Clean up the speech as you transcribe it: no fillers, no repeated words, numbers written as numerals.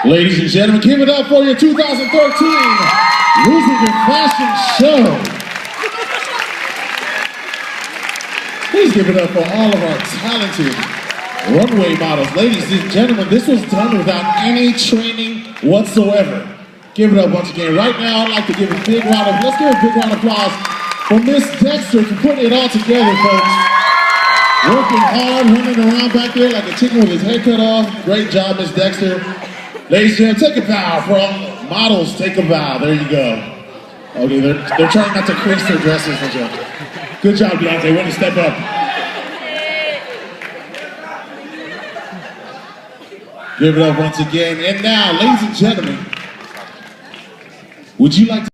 Ladies and gentlemen, give it up for your 2013 Losing Your Fashion Show. Please give it up for all of our talented runway models. Ladies and gentlemen, this was done without any training whatsoever. Give it up once again. Right now, I'd like to give a big round of, let's give a big round of applause for Miss Dexter for putting it all together, folks. Working hard, running around back there like a chicken with his head cut off. Great job, Miss Dexter. Ladies and gentlemen, take a bow. For all models, take a bow. There you go. Okay, they're trying not to crease their dresses. Good job, Beyonce. Way to step up. Give it up once again. And now, ladies and gentlemen, would you like to